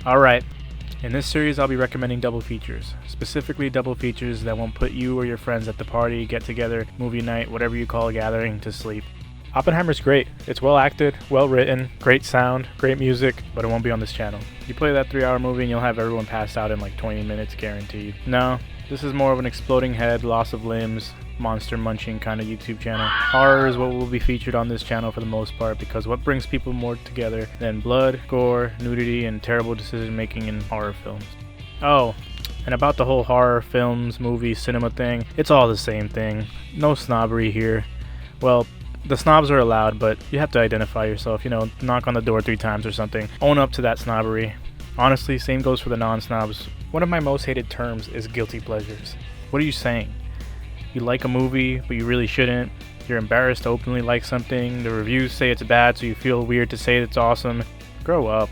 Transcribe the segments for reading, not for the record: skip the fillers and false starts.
Alright, in this series I'll be recommending double features. Specifically double features that won't put you or your friends at the party, get together, movie night, whatever you call a gathering, to sleep. Oppenheimer's great. It's well acted, well written, great sound, great music, but it won't be on this channel. You play that 3-hour movie and you'll have everyone passed out in like 20 minutes guaranteed. No, this is more of an exploding head, loss of limbs, monster munching kind of YouTube channel. Horror is what will be featured on this channel for the most part, because what brings people more together than blood, gore, nudity, and terrible decision making in horror films? Oh, and about the whole horror films, movies, cinema thing, it's all the same thing. No snobbery here. Well, the snobs are allowed, but you have to identify yourself, knock on the door 3 times or something. Own up to that snobbery. Honestly, same goes for the non-snobs. One of my most hated terms is guilty pleasures. What are you saying? You like a movie, but you really shouldn't. You're embarrassed to openly like something. The reviews say it's bad, so you feel weird to say it's awesome. Grow up.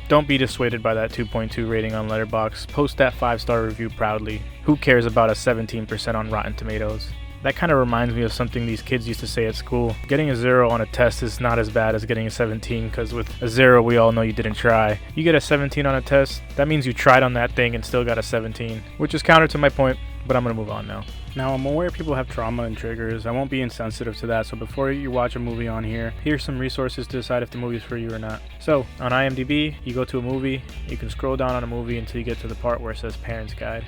Don't be dissuaded by that 2.2 rating on Letterboxd. Post that 5-star review proudly. Who cares about a 17% on Rotten Tomatoes? That kind of reminds me of something these kids used to say at school. Getting a 0 on a test is not as bad as getting a 17, because with a 0 we all know you didn't try. You get a 17 on a test, that means you tried on that thing and still got a 17, which is counter to my point, but I'm going to move on now. Now, I'm aware people have trauma and triggers. I won't be insensitive to that, so before you watch a movie on here, here's some resources to decide if the movie's for you or not. So, on IMDB, you go to a movie, you can scroll down on a movie until you get to the part where it says Parent's Guide.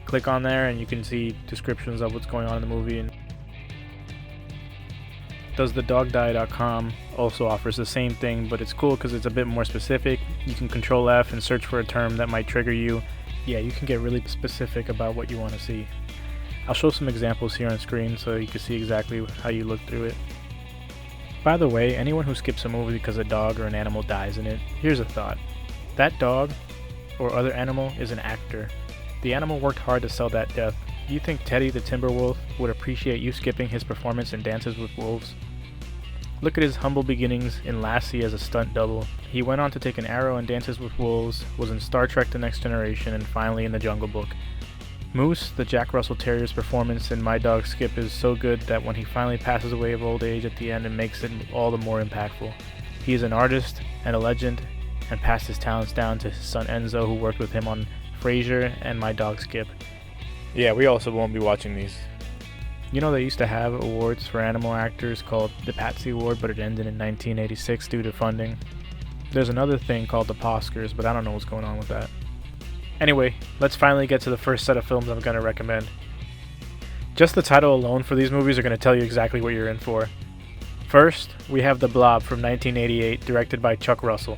Click on there and you can see descriptions of what's going on in the movie. And Doesthedogdie.com also offers the same thing, but it's cool because it's a bit more specific. You can Control F and search for a term that might trigger you. Yeah, you can get really specific about what you want to see. I'll show some examples here on screen so you can see exactly how you look through it. By the way, anyone who skips a movie because a dog or an animal dies in it, here's a thought. That dog or other animal is an actor. The animal worked hard to sell that death. Do you think Teddy the Timberwolf would appreciate you skipping his performance in Dances with Wolves? Look at his humble beginnings in Lassie as a stunt double. He went on to take an arrow in Dances with Wolves, was in Star Trek The Next Generation, and finally in The Jungle Book. Moose, the Jack Russell Terrier's performance in My Dog Skip is so good that when he finally passes away of old age at the end, it makes it all the more impactful. He is an artist and a legend, and passed his talents down to his son Enzo, who worked with him on Frasier and My Dog Skip. Yeah, we also won't be watching these. You know, they used to have awards for animal actors called the Patsy Award, but it ended in 1986 due to funding. There's another thing called the Oscars, but I don't know what's going on with that. Anyway, let's finally get to the first set of films I'm going to recommend. Just the title alone for these movies are going to tell you exactly what you're in for. First, we have The Blob from 1988, directed by Chuck Russell.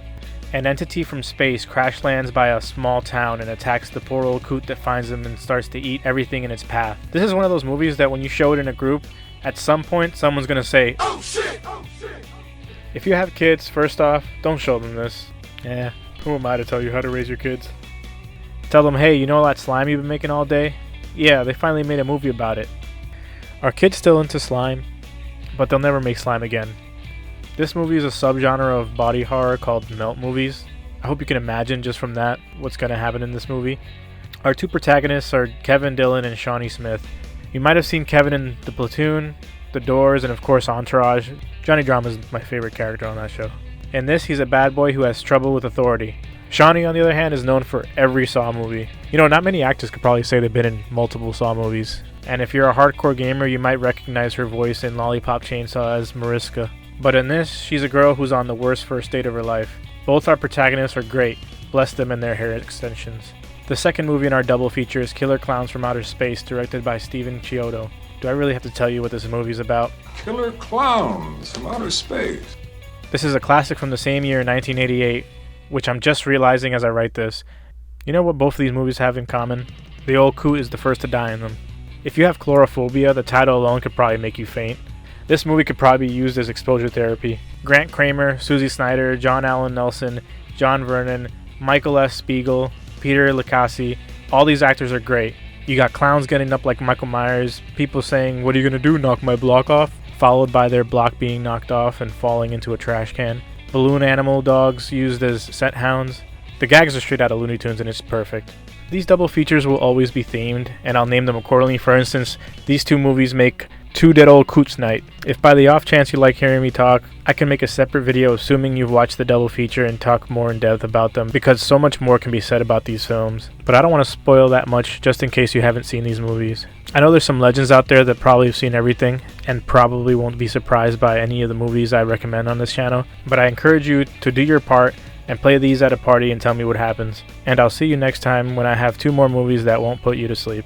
An entity from space crash lands by a small town and attacks the poor old coot that finds them and starts to eat everything in its path. This is one of those movies that when you show it in a group, at some point someone's gonna say, "Oh shit! Oh shit! Oh shit!" If you have kids, first off, don't show them this. Who am I to tell you how to raise your kids? Tell them, hey, you know all that slime you've been making all day? Yeah, they finally made a movie about it. Are kids still into slime? But they'll never make slime again. This movie is a subgenre of body horror called melt movies. I hope you can imagine just from that what's going to happen in this movie. Our 2 protagonists are Kevin Dillon and Shawnee Smith. You might have seen Kevin in The Platoon, The Doors, and of course Entourage. Johnny Drama is my favorite character on that show. In this, he's a bad boy who has trouble with authority. Shawnee, on the other hand, is known for every Saw movie. Not many actors could probably say they've been in multiple Saw movies. And if you're a hardcore gamer, you might recognize her voice in Lollipop Chainsaw as Mariska. But in this, she's a girl who's on the worst first date of her life. Both our protagonists are great. Bless them and their hair extensions. The second movie in our double feature is Killer Klowns from Outer Space, directed by Steven Chiodo. Do I really have to tell you what this movie's about? Killer Klowns from Outer Space. This is a classic from the same year, 1988, which I'm just realizing as I write this. You know what both of these movies have in common? The old coot is the first to die in them. If you have chlorophobia, the title alone could probably make you faint. This movie could probably be used as exposure therapy. Grant Kramer, Susie Snyder, John Allen Nelson, John Vernon, Michael S. Spiegel, Peter Licassi, all these actors are great. You got clowns getting up like Michael Myers, people saying, "What are you gonna do, knock my block off?" followed by their block being knocked off and falling into a trash can. Balloon animal dogs used as scent hounds. The gags are straight out of Looney Tunes and it's perfect. These double features will always be themed, and I'll name them accordingly. For instance, these 2 movies make Two Dead Old Coots Night. If by the off chance you like hearing me talk, I can make a separate video assuming you've watched the double feature and talk more in depth about them, because so much more can be said about these films. But I don't want to spoil that much just in case you haven't seen these movies. I know there's some legends out there that probably have seen everything and probably won't be surprised by any of the movies I recommend on this channel, but I encourage you to do your part and play these at a party and tell me what happens. And I'll see you next time when I have 2 more movies that won't put you to sleep.